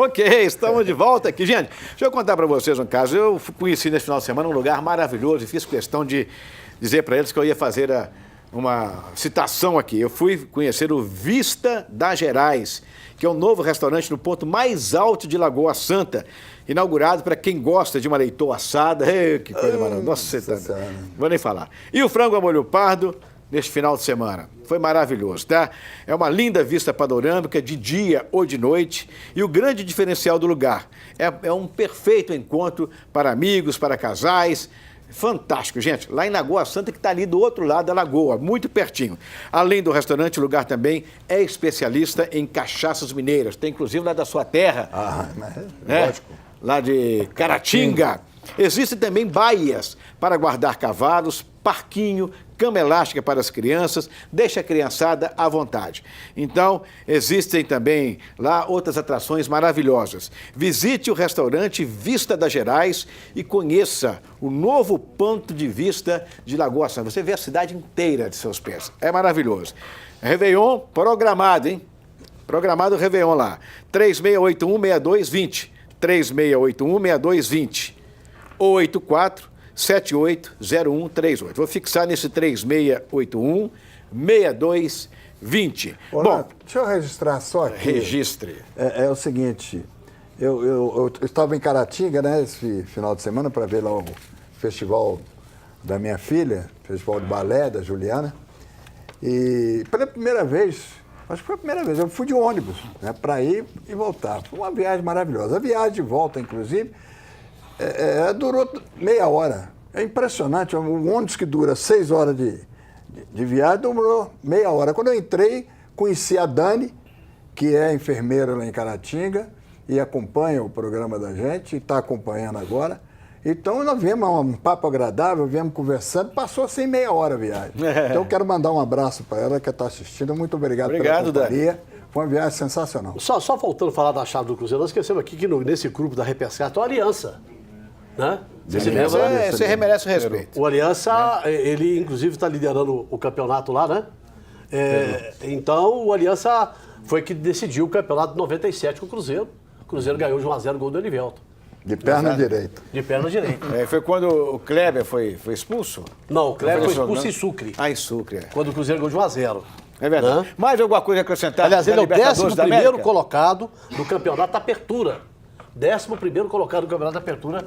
Ok, estamos de volta aqui. Gente, deixa eu contar para vocês um caso. Eu conheci nesse final de semana um lugar maravilhoso e fiz questão de dizer para eles que eu ia fazer uma citação aqui. Eu fui conhecer o Vista das Gerais, que é um novo restaurante no ponto mais alto de Lagoa Santa, inaugurado para quem gosta de uma leitoa assada. Ei, que coisa maravilhosa. Nossa, você não vou nem falar. E o frango a molho pardo neste final de semana. Foi maravilhoso, tá? É uma linda vista panorâmica de dia ou de noite e o grande diferencial do lugar é um perfeito encontro para amigos, para casais. Fantástico, gente. Lá em Lagoa Santa, que está ali do outro lado da lagoa, muito pertinho. Além do restaurante, o lugar também é especialista em cachaças mineiras. Tem inclusive lá da sua terra. Né? Lógico. Lá de Caratinga. Existem também baias para guardar cavalos, parquinho, cama elástica para as crianças, deixa a criançada à vontade. Então, existem também lá outras atrações maravilhosas. Visite o restaurante Vista das Gerais e conheça o novo ponto de vista de Lagoa Santa. Você vê a cidade inteira de seus pés. É maravilhoso. Réveillon programado, hein? Programado o Réveillon lá. 3681-6220. 3681-6220. 84-780138. Vou fixar nesse 3681-6220. Bom, deixa eu registrar só aqui. Registre. É o seguinte, eu estava em Caratinga, né, esse final de semana, para ver lá o festival da minha filha, festival de balé da Juliana, e pela primeira vez, acho que foi a primeira vez, eu fui de ônibus, né, para ir e voltar. Foi uma viagem maravilhosa. A viagem de volta, inclusive, durou meia hora. É impressionante, um ônibus que dura 6 horas de viagem durou meia hora. Quando eu entrei, conheci a Dani, que é enfermeira lá em Caratinga e acompanha o programa da gente, e está acompanhando agora. Então, nós viemos um papo agradável, viemos conversando, passou assim meia hora a viagem. Então, eu quero mandar um abraço para ela que está assistindo. Muito obrigado pela companhia. Dani. Foi uma viagem sensacional. Só voltando a falar da chave do Cruzeiro, nós esquecemos aqui que nesse grupo da Repescar tem uma aliança. Né? Você merece o respeito. O Aliança, ele inclusive está liderando o campeonato lá, né? Então, o Aliança foi que decidiu o campeonato de 97 com o Cruzeiro. O Cruzeiro ganhou de 1-0 gol do Elivelton. De perna direita. De perna direita. Foi quando o Kleber foi expulso? Não, o Kleber foi expulso em Sucre. Em Sucre. Quando o Cruzeiro ganhou de 1-0. É verdade. Mais alguma coisa a acrescentar? Aliás, ele é o 11º colocado do campeonato da Apertura. 11º colocado no campeonato da Apertura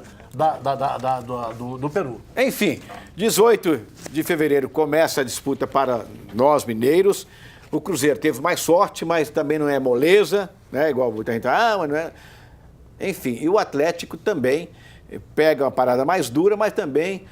do Peru. Enfim, 18 de fevereiro começa a disputa para nós mineiros. O Cruzeiro teve mais sorte, mas também não é moleza, né? Igual muita gente, mas não é. Enfim, e o Atlético também pega uma parada mais dura, mas também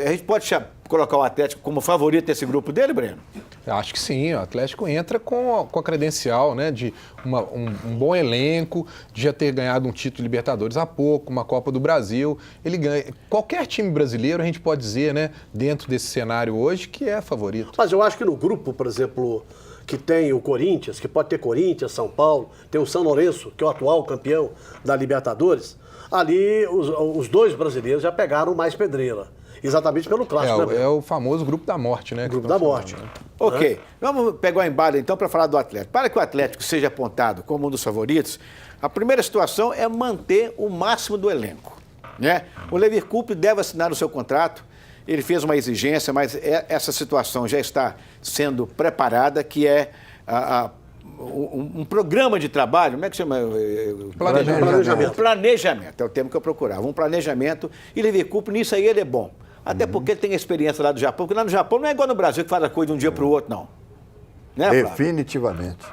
a gente pode colocar o Atlético como favorito desse grupo dele, Breno? Eu acho que sim, o Atlético entra com a credencial, né, de um bom elenco, de já ter ganhado um título Libertadores há pouco, uma Copa do Brasil. Ele ganha. Qualquer time brasileiro, a gente pode dizer, né, dentro desse cenário hoje, que é favorito. Mas eu acho que no grupo, por exemplo, que tem o Corinthians, que pode ter Corinthians, São Paulo, tem o São Lourenço, que é o atual campeão da Libertadores, ali os dois brasileiros já pegaram mais pedreira. Exatamente pelo clássico. É o famoso grupo da morte, né? Grupo da morte. Né? Ok, vamos pegar o embalo então para falar do Atlético. Para que o Atlético seja apontado como um dos favoritos, a primeira situação é manter o máximo do elenco, né? O Lever Coupe deve assinar o seu contrato, ele fez uma exigência, mas essa situação já está sendo preparada, que é um programa de trabalho, como é que chama? Planejamento. Planejamento, é o termo que eu procurava. Um planejamento, e Lever Coupe, nisso aí ele é bom. Até porque ele tem experiência lá do Japão, porque lá no Japão não é igual no Brasil que faz a coisa de um dia para o outro, não. Né, definitivamente.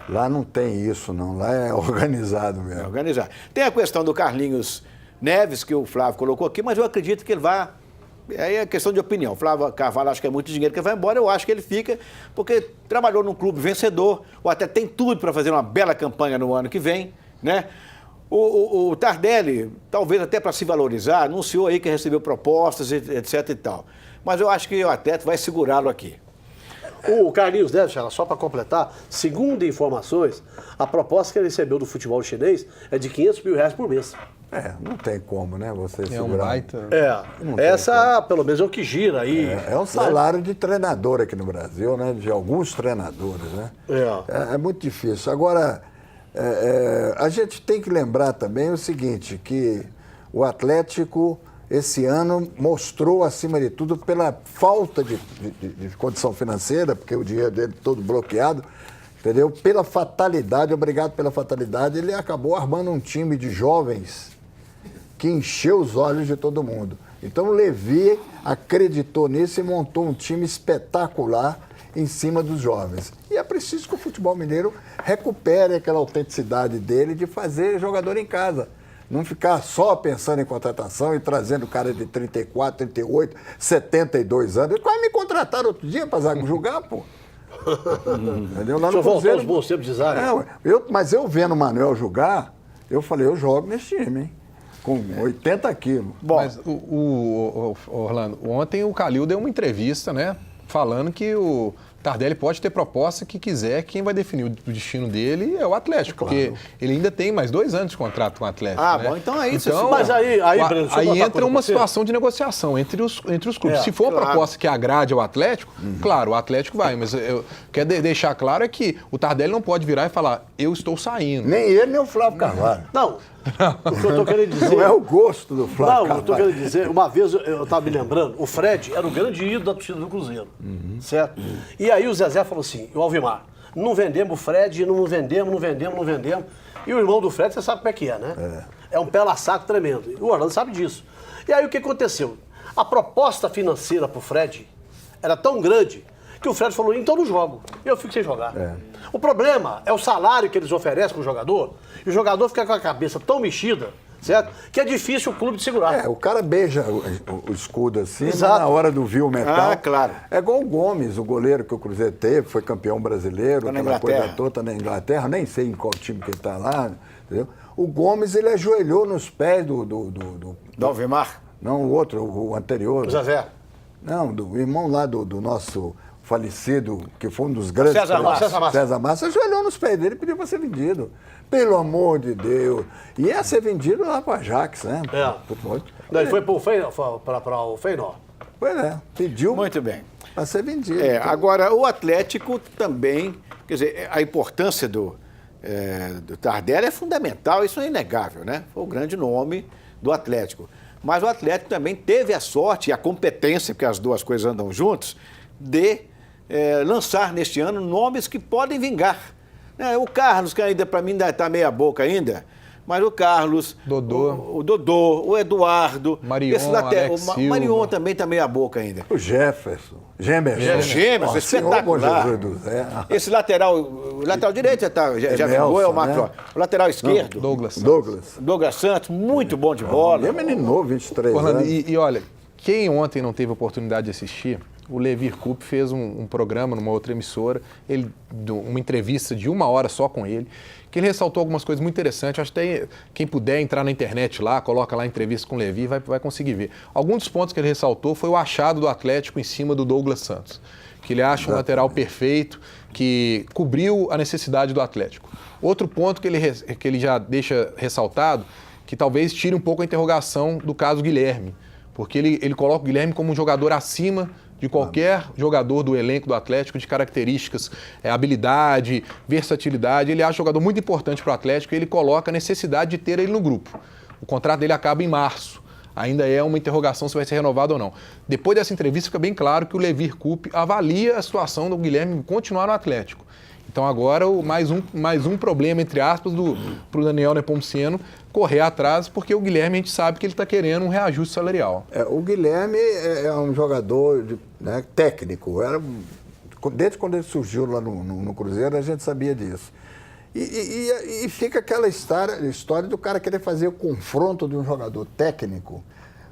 Lá não tem isso, não. Lá é organizado mesmo. É organizado. Tem a questão do Carlinhos Neves, que o Flávio colocou aqui, mas eu acredito que ele vai... Aí é questão de opinião. O Flávio Carvalho acho que é muito dinheiro que ele vai embora, eu acho que ele fica, porque trabalhou num clube vencedor, ou até tem tudo para fazer uma bela campanha no ano que vem, né? O Tardelli, talvez até para se valorizar, anunciou aí que recebeu propostas, etc e tal. Mas eu acho que o Atlético vai segurá-lo aqui. O Carlinhos Neves, só para completar, segundo informações, a proposta que ele recebeu do futebol chinês é de R$500 mil por mês. Não tem como, né? Você segurar. Um baita. Essa, pelo menos, é o que gira aí. É um salário de treinador aqui no Brasil, né? De alguns treinadores, né? É muito difícil. Agora, A gente tem que lembrar também o seguinte, que o Atlético, esse ano, mostrou, acima de tudo, pela falta de condição financeira, porque o dinheiro dele todo bloqueado, entendeu? Pela fatalidade, obrigado pela fatalidade, ele acabou armando um time de jovens que encheu os olhos de todo mundo. Então o Levi acreditou nisso e montou um time espetacular em cima dos jovens. E é preciso que o futebol mineiro recupere aquela autenticidade dele de fazer jogador em casa. Não ficar só pensando em contratação e trazendo cara de 34, 38, 72 anos. Eles quase me contrataram outro dia para jogar, pô. Entendeu? Lá no Deixa eu voltar Cruzeiro. aos bons tempos de Zaga. Mas eu vendo o Manuel jogar, eu falei, eu jogo nesse time, hein? Com 80 quilos. Bom, Mas Orlando, ontem o Calil deu uma entrevista, né? Falando que o Tardelli pode ter proposta que quiser, quem vai definir o destino dele é o Atlético, porque ele ainda tem mais 2 anos de contrato com o Atlético. Né? Bom, então é isso. Mas aí, Breno, deixa eu botar aí uma entra coisa uma pra você. situação de negociação entre os clubes. Se for uma proposta que agrade ao Atlético, claro, o Atlético vai, mas eu quero deixar claro é que o Tardelli não pode virar e falar, eu estou saindo. Nem ele, nem o Flávio Carvalho. Não, o que eu tô querendo dizer... Não é o gosto do Flávio Não, eu tô Carvalho. querendo dizer, uma vez eu estava me lembrando, o Fred era o grande ídolo da torcida do Cruzeiro, certo? E aí o Zezé falou assim, o Alvimar, não vendemos o Fred, não vendemos. E o irmão do Fred, você sabe como é que é, né? É um pé laçaco tremendo. E o Orlando sabe disso. E aí o que aconteceu? A proposta financeira pro Fred era tão grande que o Fred falou, então não jogo, eu fico sem jogar. O problema é o salário que eles oferecem pro jogador, e o jogador fica com a cabeça tão mexida, certo? Que é difícil o clube de segurar. O cara beija o escudo assim, mas Exato. na hora do viu metal. Ah, claro. É igual o Gomes, o goleiro que o Cruzeiro teve, foi campeão brasileiro, Tá na aquela coisa Inglaterra. toda, tá na Inglaterra, nem sei em qual time que ele tá lá, entendeu? O Gomes, ele ajoelhou nos pés do Alvimar. não, o outro, o anterior. O Zezé. Não, do irmão lá do nosso falecido, que foi um dos grandes... César Massa. César Massa ajoelhou nos pés dele e pediu para ser vendido. Pelo amor de Deus. E ia ser vendido lá para Ajax, né? Futebol. Daí foi para o Feyenoord. Pois é, pediu Muito bem. para ser vendido. Agora, o Atlético também, quer dizer, a importância do Tardelli é fundamental, isso é inegável, né? Foi o grande nome do Atlético. Mas o Atlético também teve a sorte e a competência, porque as duas coisas andam juntos, de lançar neste ano nomes que podem vingar. O Carlos, que ainda para mim ainda está meia boca ainda, mas o Carlos, Dodô. o Dodô, o Eduardo, Marion, Alex o Silva. Marion também está meia boca ainda. O Jefferson. Gemerson. Gemerson, espetacular. Jesus do Zé. Esse lateral, o lateral direito já Nelson, vingou, é o Marcos. né? O lateral esquerdo, Douglas. Douglas Santos, muito bom de bola. Ele é menino novo, 23 Orlando, anos. e olha, quem ontem não teve oportunidade de assistir, o Levir Coupe fez um programa numa outra emissora, uma entrevista de 1 hora só com ele, que ele ressaltou algumas coisas muito interessantes. Acho que quem puder entrar na internet lá, coloca lá entrevista com o Levir, vai conseguir ver. Alguns dos pontos que ele ressaltou foi o achado do Atlético em cima do Douglas Santos, que ele acha um lateral perfeito, que cobriu a necessidade do Atlético. Outro ponto que ele já deixa ressaltado, que talvez tire um pouco a interrogação do caso Guilherme, porque ele coloca o Guilherme como um jogador acima de qualquer jogador do elenco do Atlético, de características, habilidade, versatilidade. Ele acha um jogador muito importante para o Atlético e ele coloca a necessidade de ter ele no grupo. O contrato dele acaba em março. Ainda é uma interrogação se vai ser renovado ou não. Depois dessa entrevista fica bem claro que o Levir Coupe avalia a situação do Guilherme continuar no Atlético. Então agora mais um problema, entre aspas, para o Daniel Nepomuceno correr atrás, porque o Guilherme a gente sabe que ele está querendo um reajuste salarial. O Guilherme é um jogador técnico. Desde quando ele surgiu lá no Cruzeiro, a gente sabia disso. E fica aquela história do cara querer fazer o confronto de um jogador técnico,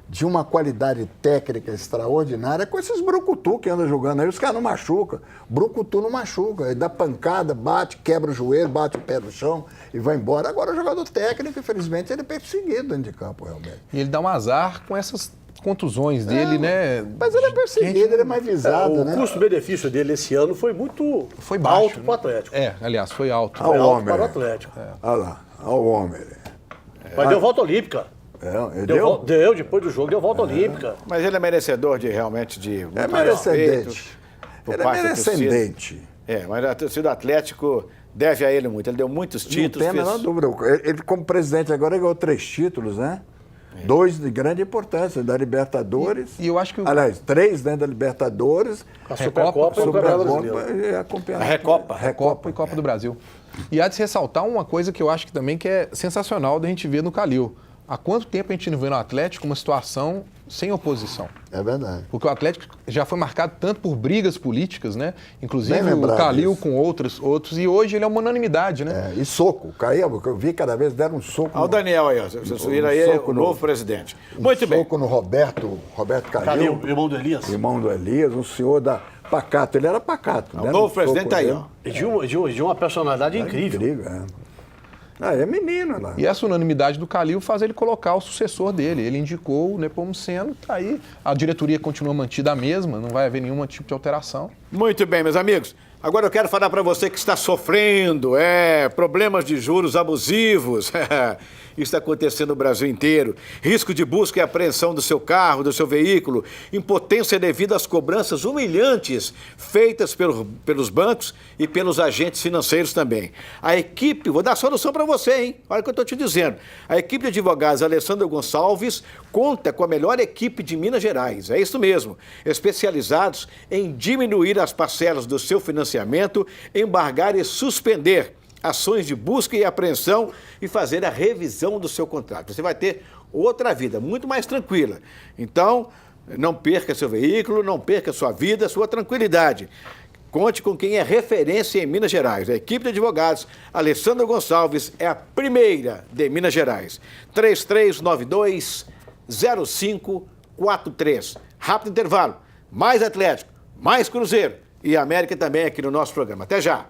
de uma qualidade técnica extraordinária, com esses brucutu que andam jogando aí. Os caras não machucam. Brucutu não machuca. Ele dá pancada, bate, quebra o joelho, bate o pé no chão e vai embora. Agora, o jogador técnico, infelizmente, ele é perseguido dentro de campo, realmente. E ele dá um azar com essas contusões dele, né? Mas ele é perseguido, ele é mais visado, né? O custo-benefício dele esse ano foi muito baixo, alto né? para o Atlético. Aliás, foi alto. Foi Ao alto homem. para o Atlético. Olha lá, olha o homem. Mas deu volta olímpica. Deu? Depois do jogo, deu volta olímpica. Mas ele é merecedor realmente de muito É respeito merecendente. por Ele é parte da torcida. merecendente. Mas a torcida do Atlético deve a ele muito. Ele deu muitos Não títulos. tem a menor dúvida. Ele, como presidente agora, ganhou 3 títulos, né? 2 de grande importância, da Libertadores. E eu acho que Aliás, 3 dentro da Libertadores. A Supercopa e o Campeonato Brasileiro. Supercopa A Recopa. Copa e Copa do Brasil. E há de se ressaltar uma coisa que eu acho que também que é sensacional da gente ver no Calil. Há quanto tempo a gente não vê no Atlético uma situação sem oposição? É verdade. Porque o Atlético já foi marcado tanto por brigas políticas, né? Inclusive Bem o lembrado Calil isso. com outros, e hoje ele é uma unanimidade, né? E soco. Caía, porque eu vi cada vez deram um soco. Olha o Daniel aí, ó. Vocês viram aí, soco o no- novo presidente. Muito bem. Soco no Roberto Calil, Calil, irmão do Elias. irmão do Elias, um senhor pacato. Ele era pacato. O né? novo Um presidente soco tá aí, dele. ó. E de uma personalidade incrível. É menino lá. E essa unanimidade do Calil faz ele colocar o sucessor dele. Ele indicou o Nepomuceno, tá aí. A diretoria continua mantida a mesma, não vai haver nenhum tipo de alteração. Muito bem, meus amigos. Agora eu quero falar para você que está sofrendo, problemas de juros abusivos. Isso está acontecendo no Brasil inteiro. Risco de busca e apreensão do seu carro, do seu veículo. Impotência devido às cobranças humilhantes feitas pelos bancos e pelos agentes financeiros também. A equipe, vou dar a solução para você, hein? Olha o que eu estou te dizendo. A equipe de advogados Alessandro Gonçalves conta com a melhor equipe de Minas Gerais. É isso mesmo. Especializados em diminuir as parcelas do seu financiamento, embargar e suspender ações de busca e apreensão e fazer a revisão do seu contrato. Você vai ter outra vida, muito mais tranquila. Então, não perca seu veículo, não perca sua vida, sua tranquilidade. Conte com quem é referência em Minas Gerais. A equipe de advogados Alessandro Gonçalves é a primeira de Minas Gerais. 3392-0543. Rápido intervalo. Mais Atlético, mais Cruzeiro e América também aqui no nosso programa. Até já!